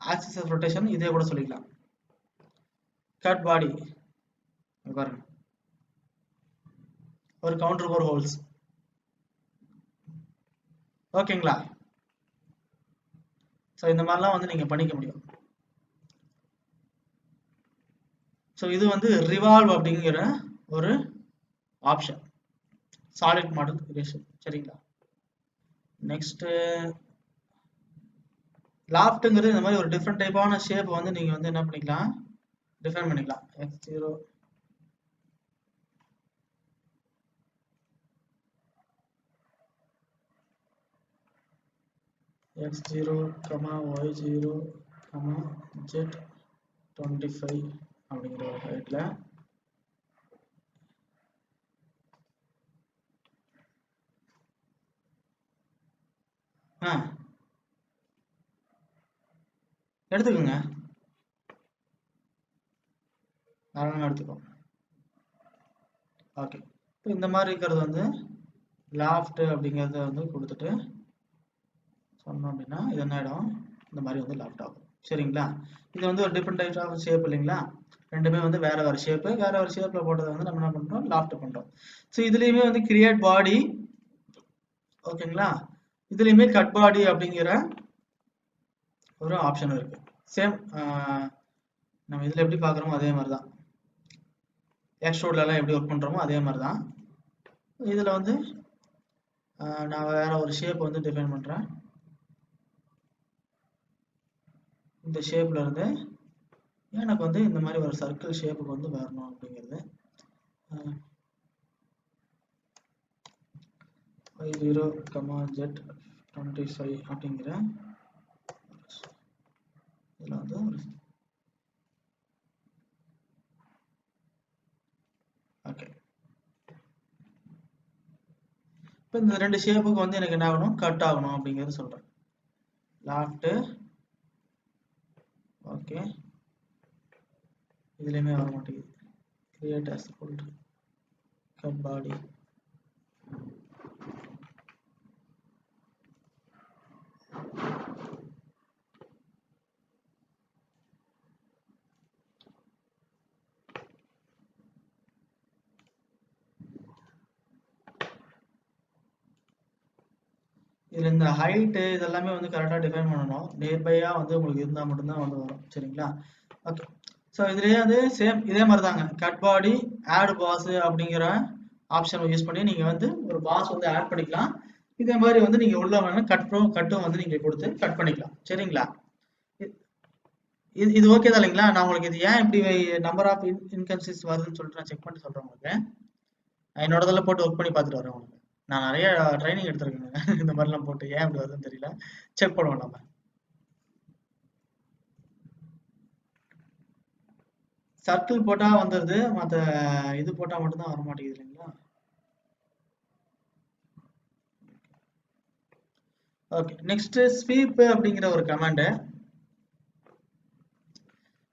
ஆக்சிஸ் ஆஃப் ரொட்டேஷன் இதே கூட சொல்லிக்கலாம். கட் பாடி பாருங்க ஒரு கவுண்டர் போர் ஹோல்ஸ். ஓகேங்களா? ஸோ இந்த மாதிரிலாம் வந்து நீங்க பண்ணிக்க முடியும். ஸோ இது வந்து ரிவால்வ் அப்படிங்கிற ஒரு ஆப்ஷன் சாலிட் மாடல் கிரியேஷன். சரிங்களா? நெக்ஸ்ட் லாஃப்ட்ங்கிறது இந்த மாதிரி ஒரு டிஃப்ரெண்ட் டைப்பான ஷேப் வந்து நீங்க வந்து என்ன பண்ணிக்கலாம், டிஃபைன் பண்ணிக்கலாம். x0 x0, y0, z25 அப்படிங்கிற ஒரு ஹைட்ல எடுத்துக்கோங்க, தாராளமாக எடுத்துக்கோ. ஓகே, இப்போ இந்த மாதிரி இருக்கிறது வந்து லாஃப்ட் அப்படிங்கிறத வந்து கொடுத்துட்டு சொன்னோம் அப்படின்னா இது என்ன ஆகிடும், இந்த மாதிரி வந்து லாஃப்ட் ஆகும். சரிங்களா? இது வந்து ஒரு டிஃப்ரெண்ட் டைப்ஸ் ஆஃப் ஷேப் இல்லைங்களா? ரெண்டுமே வந்து வேற வேற ஷேப்பு, வேற ஒரு ஷேப்ல போட்டதை வந்து நம்ம என்ன பண்றோம், லாஃப்ட் பண்றோம். ஸோ இதுலயுமே வந்து கிரியேட் பாடி. ஓகேங்களா? இதுலயுமே கட் பாடி அப்படிங்கிற ஒரு ஆப்ஷன் இருக்கு. சேம் நம்ம இதுல எப்படி பாக்குறோமோ அதே மாதிரி தான், எக்ஸ்ட்ரூட்ல எல்லாம் எப்படி ஒர்க் பண்றோமோ அதே மாதிரி தான். இதுல வந்து நான் வேற ஒரு ஷேப் வந்து டிஃபைன் பண்றேன். இந்த ஷேப்ல இருந்து எனக்கு வந்து இந்த மாதிரி ஒரு சர்க்கிள் ஷேப்புக்கு வந்து வரணும் அப்படிங்கிறது. y0, z25 அப்படிங்கிற இதுல வந்து ஓகே. இப்போ இந்த ரெண்டு ஷேப்புக்கு வந்து எனக்கு என்ன ஆகணும், கட் ஆகணும் அப்படிங்கிறது சொல்றேன். லாஃப்ட் ஓகே, இதுலயுமே வர மாட்டேங்குது. கிரியேட் as கட் பாடி. இதுல இந்த ஹைட் இதெல்லாமே வந்து கரெக்டா டிஃபைன் பண்ணணும். நியர்பையா வந்து உங்களுக்கு இருந்தா மட்டும்தான் வந்து வரும். சரிங்களா? ஓகே. ஸோ இதுலயே வந்து சேம் இதே மாதிரி தாங்க, கட் பாடி ஆட் பாஸ் அப்படிங்கிற ஆப்ஷனை யூஸ் பண்ணி நீங்க வந்து ஒரு பாஸ் வந்து ஆட் பண்ணிக்கலாம். இதே மாதிரி வந்து நீங்க உள்ள வேணா கட்டும் வந்து நீங்க கொடுத்து கட் பண்ணிக்கலாம். சரிங்களா? இது ஓகே தான் இல்லைங்களா? நான் உங்களுக்கு இது ஏன் இப்படி நம்பர் ஆஃப் இன்கன்சிஸ்ட் வருதுன்னு சொல்லிட்டு நான் செக் பண்ணி சொல்றேன் உங்களுக்கு. என்னோடதெல்லாம் போட்டு ஒர்க் பண்ணி பார்த்துட்டு வரேன் உங்களுக்கு. நான் நிறைய ட்ரைனிங் எடுத்திருக்கேங்க இந்த மாதிரிலாம் போட்டு. ஏன் இப்படி வருதுன்னு தெரியல, செக் பண்ணுவோம் நம்ம. சர்க்கிள் போட்டா வந்துடுது, மற்ற இது போட்டா மட்டும்தான் வர மாட்டேங்குது இல்லைங்களா? ஓகே, நெக்ஸ்ட் ஸ்வீப் அப்படிங்கிற ஒரு கமாண்டு.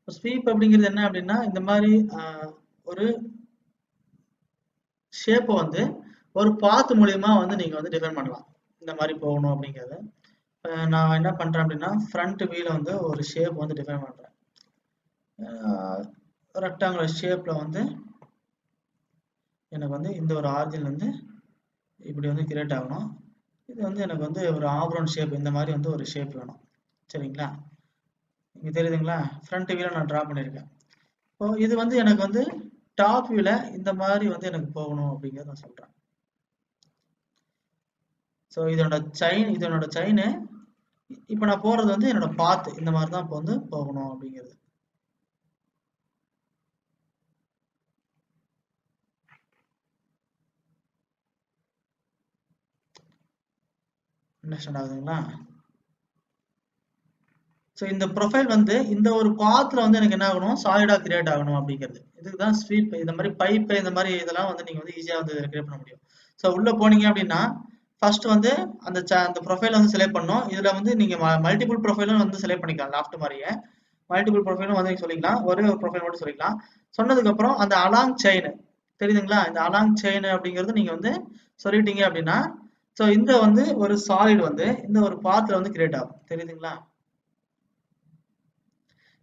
ஸ்வீப் அப்படிங்கிறது என்ன அப்படின்னா, இந்த மாதிரி ஒரு ஷேப்பை வந்து ஒரு பாத் மூலியமா வந்து நீங்க வந்து டிஃபைன் பண்ணலாம். இந்த மாதிரி போகணும் அப்படிங்கிறது. நான் என்ன பண்றேன் அப்படின்னா, ஃப்ரண்ட் வியூல வந்து ஒரு ஷேப் வந்து டிஃபைன் பண்றேன். ரெக்டாங்குலர் ஷேப்ல வந்து எனக்கு வந்து இந்த ஒரு ஆர்ஜின் வந்து இப்படி வந்து கிரியேட் ஆகணும். இது வந்து எனக்கு வந்து ஒரு ஆப்ரவுண்ட் ஷேப், இந்த மாதிரி வந்து ஒரு ஷேப் வேணும். சரிங்களா? இங்க தெரியுதுங்களா? ஃப்ரண்ட் வியூல நான் டிரா பண்ணியிருக்கேன். இப்போ இது வந்து எனக்கு வந்து டாப் வியூல இந்த மாதிரி வந்து எனக்கு போகணும் அப்படிங்கிறத நான் சொல்றேன். ஸோ இதனோட செயின் இப்போ நான் போறது வந்து என்னோட பாத் இந்த மாதிரி தான் இப்போ வந்து போகணும் அப்படிங்கிறது. அண்டர்ஸ்டாண்ட் ஆகுதுங்களா? ஸோ இந்த ப்ரொஃபைல் வந்து இந்த ஒரு பாத்ல வந்து எனக்கு என்ன ஆகணும், சாலிடா கிரியேட் ஆகணும் அப்படிங்கிறது. இதுக்கு தான் ஸ்வீப். இந்த மாதிரி பைப் இந்த மாதிரி இதெல்லாம் வந்து நீங்க வந்து ஈஸியா வந்து கிரியேட் பண்ண முடியும். ஸோ உள்ள போனீங்க அப்படின்னா ஃபர்ஸ்ட் வந்து அந்த ப்ரொஃபைல் வந்து செலக்ட் பண்ணணும். இதுல வந்து நீங்க மல்டிபிள் ப்ரொஃபைலும் வந்து செலக்ட் பண்ணிக்கலாம். லாஃப்ட் மாதிரியே மல்டிபிள் ப்ரொஃபைலும் வந்து சொல்லிக்கலாம், ஒரே ஒரு ப்ரொஃபைல் மட்டும் சொல்லிக்கலாம். சொன்னதுக்கு அப்புறம் அந்த அலாங் செயின் தெரியுதுங்களா? இந்த அலாங் செயின் அப்படிங்கிறது நீங்க வந்து சொல்லிட்டீங்க அப்படின்னா, ஸோ இந்த வந்து ஒரு சாலிட் வந்து இந்த ஒரு பாத்ல வந்து கிரியேட் ஆகும். தெரியுதுங்களா?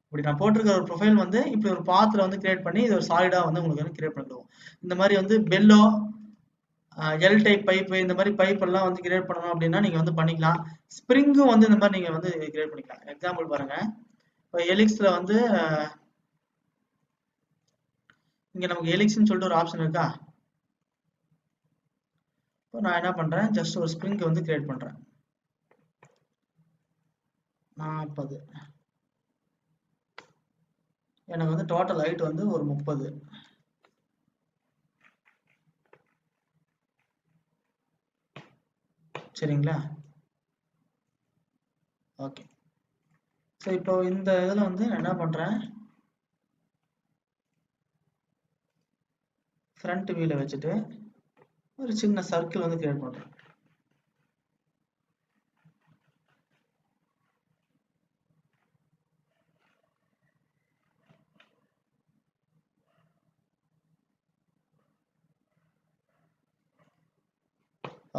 இப்படி நான் போட்டிருக்கிற ஒரு ப்ரொஃபைல் வந்து இப்படி ஒரு பாத்ல வந்து கிரியேட் பண்ணி இது ஒரு சாலிடா வந்து உங்களுக்கு வந்து கிரியேட் பண்ணிடுவோம். இந்த மாதிரி வந்து பெல்லோ எல் டைப் பைப் இந்த மாதிரி பைப் எல்லாம் வந்து கிரியேட் பண்ணணும் அப்படின்னா நீங்க வந்து பண்ணிக்கலாம். ஸ்ப்ரிங்கும் வந்து இந்த மாதிரி நீங்க வந்து கிரியேட் பண்ணிக்கலாம். எக்ஸாம்பிள் பாருங்க. இப்போ எலிக்ஸ்ல வந்து இங்க நமக்கு எலிக்ஸ்னு சொல்லிட்டு ஒரு ஆப்ஷன் இருக்கா. இப்போ நான் என்ன பண்றேன், ஜஸ்ட் ஒரு ஸ்ப்ரிங் வந்து கிரியேட் பண்றேன். 40. எனக்கு வந்து டோட்டல் ஹைட் வந்து ஒரு 30. சரிங்களா? ஓகே. ஸோ இப்போ இந்த இதில் வந்து நான் என்ன பண்ணுறேன், ஃப்ரண்ட் வியூவில் வச்சுட்டு ஒரு சின்ன சர்க்கிள் வந்து கிரியேட் பண்ணுறேன்.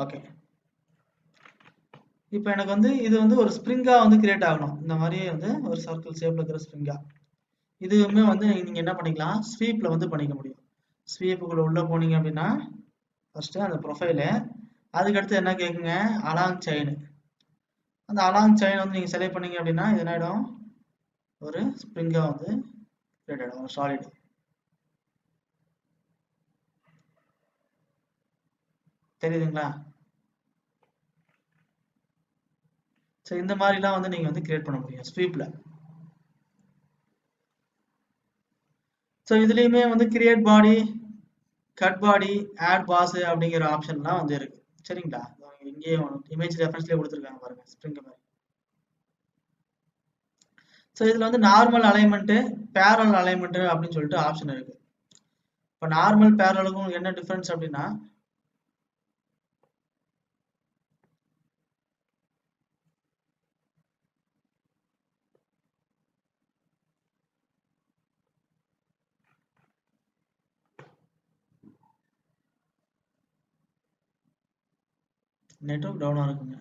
ஓகே. இப்போ எனக்கு வந்து இது வந்து ஒரு ஸ்ப்ரிங்கா வந்து கிரியேட் ஆகணும். இந்த மாதிரி வந்து ஒரு சர்க்கிள் ஷேப்ல இருக்கிற ஸ்ப்ரிங்கா. இதுவுமே வந்து நீங்க என்ன பண்ணிக்கலாம், ஸ்வீப்ல வந்து பண்ணிக்க முடியும். ஸ்வீப்புக்குள்ள உள்ள போனீங்க அப்படின்னா ஃபர்ஸ்ட் அந்த ப்ரொஃபைலு, அதுக்கடுத்து என்ன கேட்குங்க, அலாங் செயின். அந்த அலாங் செயின் வந்து நீங்க செலக்ட் பண்ணீங்க அப்படின்னா இது என்ன ஆயிடும், ஒரு ஸ்ப்ரிங்கா வந்து கிரியேட் ஆகிடும், ஒரு சாலிட். தெரியுதுங்களா? ஸோ இந்த மாதிரிலாம் வந்து நீங்க வந்து கிரியேட் பண்ண முடியும் ஸ்வீப்ல. ஸோ இதுலயுமே வந்து கிரியேட் பாடி, கட் பாடி, ஆட் பாஸ் அப்படிங்கிற ஆப்ஷன்லாம் வந்து இருக்கு. சரிங்களா? இங்கேயே இமேஜ் ரெஃபரன்ஸ்லேயே கொடுத்துருக்காங்க பாருங்க, ஸ்ப்ரிங் மாதிரி. ஸோ இதுல வந்து நார்மல் அலைன்மெண்ட், பேரல் அலைன்மெண்ட் அப்படின்னு சொல்லிட்டு ஆப்ஷன் இருக்கு. இப்போ நார்மல் பேரலுக்கும் என்ன டிஃபரன்ஸ் அப்படின்னா, நெட்வொர்க் டவுனா இருக்குங்க.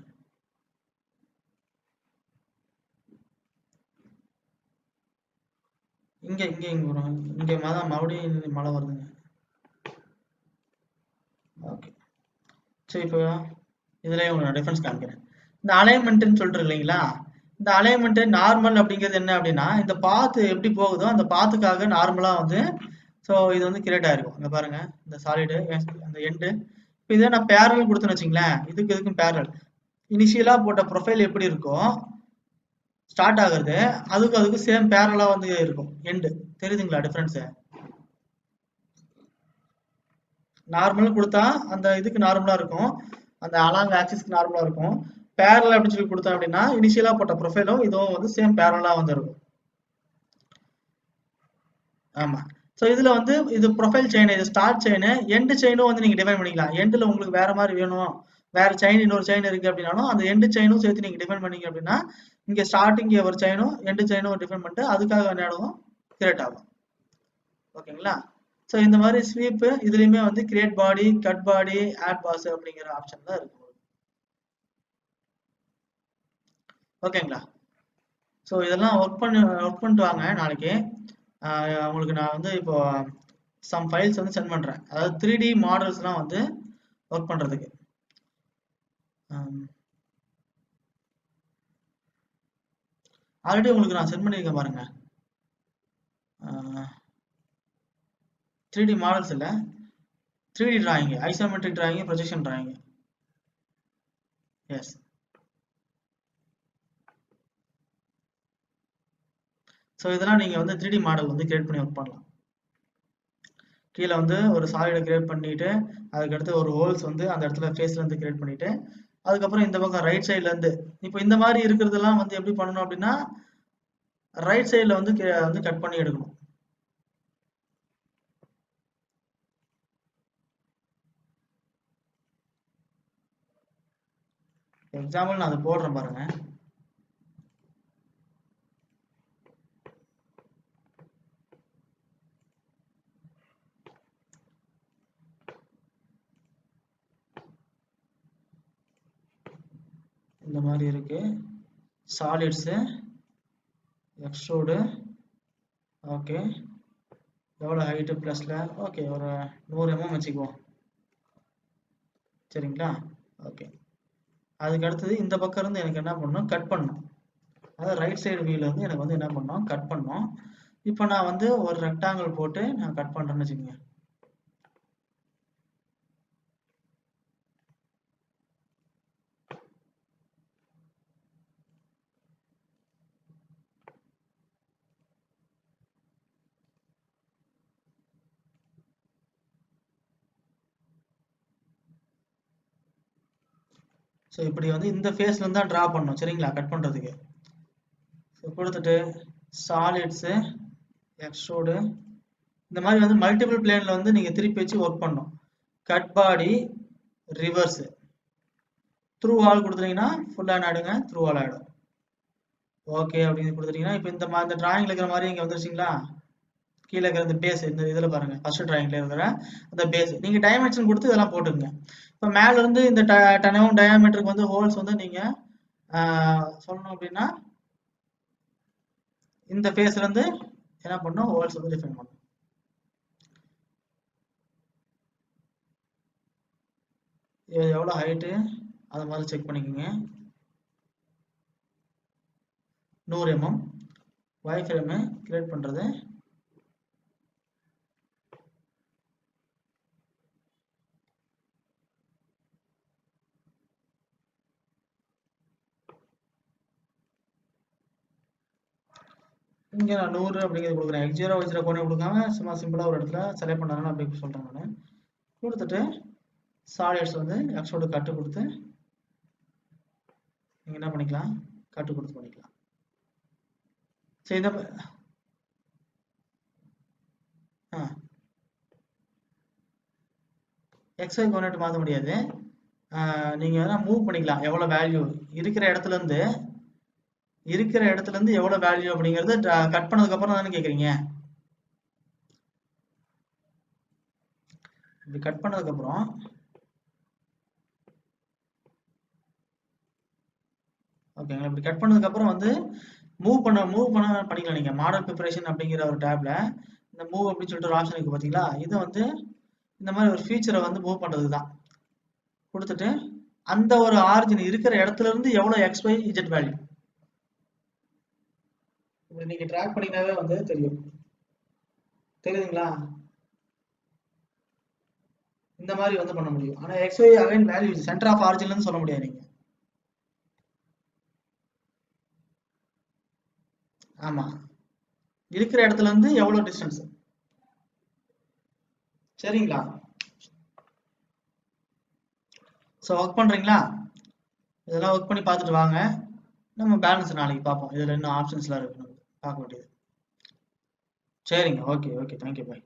இங்க இங்க இங்க வரும், இங்க மறுபடியும் மழை வருதுங்க. ஓகே. சரி, இப்போ இதுலயே உங்களுக்கு டிஃபரன்ஸ் காமிக்கிறேன். இந்த அலைன்மெண்ட்னு சொல்லிட்டு இல்லைங்களா, இந்த அலைன்மெண்ட் நார்மல் அப்படிங்கிறது என்ன அப்படின்னா, இந்த பாத் எப்படி போகுதோ அந்த பாத்துக்காக நார்மலா வந்து, ஸோ இது வந்து கிரியேட் ஆயிருக்கும். இங்க பாருங்க, இந்த சாலிடு அந்த எண்டு. இப்போ இதே நான் பேரல் கொடுத்தேன்னு வச்சுங்களேன், இதுக்கும் பேரல். இனிஷியலா போட்ட ப்ரொஃபைல் எப்படி இருக்கும், ஸ்டார்ட் ஆகுறது, அதுக்கும் சேம் பேரலா வந்து இருக்கும் எண்டு. தெரியுதுங்களா டிஃபரன்ஸ்? நார்மல் கொடுத்தா அந்த இதுக்கு நார்மலா இருக்கும், அந்த அலாங் ஆக்சிஸ்க்கு நார்மலா இருக்கும். பேரல் அப்படின்னு சொல்லி கொடுத்தோம் அப்படின்னா இனிஷியலா போட்ட ப்ரொஃபைலும் இதுவும் வந்து சேம் பேரலா வந்து இருக்கும். ஆமா. ஸோ இதுல வந்து இது ப்ரொஃபைல் செயின், இது ஸ்டார்ட் செயின், எண்டு செயினும் வந்து நீங்க டிஃபைன் பண்ணிக்கலாம். எண்டுல உங்களுக்கு வேற மாதிரி வேணும், வேற செயின் இன்னொரு செயின் இருக்கு அப்படின்னாலும் அந்த எண்டு செயினும் சேர்த்து நீங்க டிஃபைன் பண்ணீங்க அப்படின்னா, இங்க ஸ்டார்டிங் ஒரு செயினும் எண்டு செயினும் டிஃபைன் பண்ணிட்டு அதுக்காக என்ன ஆகும், கிரியேட் ஆகும். ஓகேங்களா? ஸோ இந்த மாதிரி ஸ்வீப் இதுலயுமே வந்து கிரியேட் பாடி, கட் பாடி, ஆட் பாஸ் அப்படிங்கிற ஆப்ஷன் தான் இருக்கு. ஓகேங்களா? ஸோ இதெல்லாம் ஒர்க் பண்ணிட்டு வாங்க நாளைக்கு. உங்களுக்கு நான் வந்து இப்போ சம் ஃபைல்ஸ் வந்து சென்ட் பண்றேன், அதாவது 3D மாடல்ஸ்லாம் வந்து ஒர்க் பண்றதுக்கு. ஆல்ரெடி உங்களுக்கு நான் சென்ட் பண்ணியிருக்கேன் பாருங்க. 3D மாடல்ஸ் இல்லை, 3D drawing, isometric drawing, projection drawing. Yes. So இதெல்லாம் நீங்க வந்து 3D மாடல் வந்து கிரியேட் பண்ணி ஒர்க் பண்ணலாம். கீழே வந்து ஒரு சாலிடை கிரியேட் பண்ணிட்டு, அதுக்கடுத்து ஒரு ஹோல்ஸ் வந்து அந்த இடத்துல ஃபேஸ்ல இருந்து கிரியேட் பண்ணிட்டு, அதுக்கப்புறம் இந்த பக்கம் ரைட் சைட்ல இருந்து, இப்போ இந்த மாதிரி இருக்கிறதெல்லாம் வந்து எப்படி பண்ணணும் அப்படின்னா, ரைட் சைட்ல வந்து வந்து கட் பண்ணி எடுக்கணும். எக்ஸாம்பிள் நான் அதை போடுறேன் பாருங்க. இந்த மாதிரி இருக்கு, சாலிட்ஸ், எக்ஸ்ட்ரூடு. ஓகே, எவ்வளோ ஹைட்டு ப்ளஸ்ல, ஓகே ஒரு 100 mm வச்சுக்குவோம். சரிங்களா? ஓகே. அதுக்கு அடுத்தது இந்த பக்கம் இருந்து எனக்கு என்ன பண்ணணும், கட் பண்ணணும். அதாவது ரைட் சைடு வியூல இருந்து எனக்கு வந்து என்ன பண்ணணும், கட் பண்ணணும். இப்போ நான் வந்து ஒரு ரெக்டாங்கிள் போட்டு நான் கட் பண்றேன்னு வச்சுக்கோங்க. ஸோ இப்படி வந்து இந்த ஃபேஸ்ல இருந்து தான் டிரா பண்ணணும். சரிங்களா? கட் பண்றதுக்கு. ஸோ கொடுத்துட்டு சாலிட்ஸு, எக்ஸ்ட்ரூடு, இந்த மாதிரி வந்து மல்டிபிள் பிளேன்ல வந்து நீங்க திருப்பி வச்சு ஒர்க் பண்ணணும். கட் பாடி, ரிவர்ஸ், த்ரூ ஆல் கொடுத்துட்டீங்கன்னா ஃபுல்லா என்ன ஆயிடுங்க, த்ரூ ஆல் ஆயிடும். ஓகே அப்படின்னு கொடுத்துட்டீங்கன்னா இப்போ இந்த டிராயிங்ல இருக்கிற மாதிரி இங்க வந்துருச்சுங்களா? கீழே இருக்கிற இந்த பேஸ் இந்த இதுல பாருங்க, ஃபர்ஸ்ட் டிராயிங்ல இருக்கிற அந்த பேஸ் நீங்க டைமென்ஷன் கொடுத்து இதெல்லாம் போட்டுங்க. இப்போ மேல இருந்து இந்த 10 mm டயாமீட்டருக்கு வந்து ஹோல்ஸ் வந்து நீங்க சொல்லணும் அப்படின்னா இந்த ஃபேஸ்ல இருந்து என்ன பண்ணணும், ஹோல்ஸ் வந்து டிஃபைன் பண்ணணும். எவ்வளவு ஹைட்டு அதை மாதிரி செக் பண்ணிக்கோங்க. 100 mm ஒய் ஃப்ரேமு கிரியேட் பண்றது. இங்க நான் 100 அப்படிங்கிறது கொடுக்குறேன். X0 Y0 கோணம் கொடுக்காம சும்மா சிம்பிளா ஒரு இடத்துல செலக்ட் பண்ணாலும் அப்படி சொல்றேன் நான். கொடுத்துட்டு சாலிட்ஸ் வந்து எக்ஸோட கட்டு கொடுத்து நீங்க என்ன பண்ணிக்கலாம், கட்டு கொடுத்து பண்ணிக்கலாம். சரி இந்த XY கோஆர்டினேட் மாற்ற முடியாது. நீங்க வேணா மூவ் பண்ணிக்கலாம். எவ்வளவு வேல்யூ இருக்கிற இடத்துல இருந்து எவ்வளவு வேல்யூ அப்படிங்கறது கட் பண்ணதுக்கு அப்புறம் தானே கேக்குறீங்க. இப்படி கட் பண்ணதுக்கு அப்புறம் ஓகேங்களா, இப்படி கட் பண்ணதுக்கு அப்புறம் வந்து மூவ் பண்ண பண்ணிக்கலாம். நீங்க மாடல் ப்ரிப்பரேஷன் அப்படிங்கிற ஒரு டேப்ல இந்த மூவ் அப்படின்னு சொல்லிட்டு ஒரு ஆப்ஷன் இருக்கு பாத்தீங்களா, இது வந்து இந்த மாதிரி ஒரு ஃபீச்சரை வந்து மூவ் பண்றதுதான். கொடுத்துட்டு அந்த ஒரு ஆரிஜின் இருக்கிற இடத்துல இருந்து எவ்வளவு XY Z வேல்யூ இப்படி நீங்க ட்ராக் பண்ணீங்கன்னாவே வந்து தெரியுதுங்களா? இந்த மாதிரி வந்து பண்ண முடியும். ஆனா XY again value center of ஆரிஜின்ல சொல்ல முடியாது நீங்க. ஆமா, இருக்கிற இடத்துல இருந்து எவ்வளவு டிஸ்டன்ஸ். சரிங்களா? ஸோ ஒர்க் பண்றீங்களா? இதெல்லாம் ஒர்க் பண்ணி பார்த்துட்டு வாங்க. நம்ம பேலன்ஸ் நாளைக்கு பார்ப்போம். இதுல இன்னும் ஆப்ஷன்ஸ்லாம் இருக்கு பார்க்க வேண்டியது. சரிங்க, ஓகே, தேங்க்யூ, பாய்.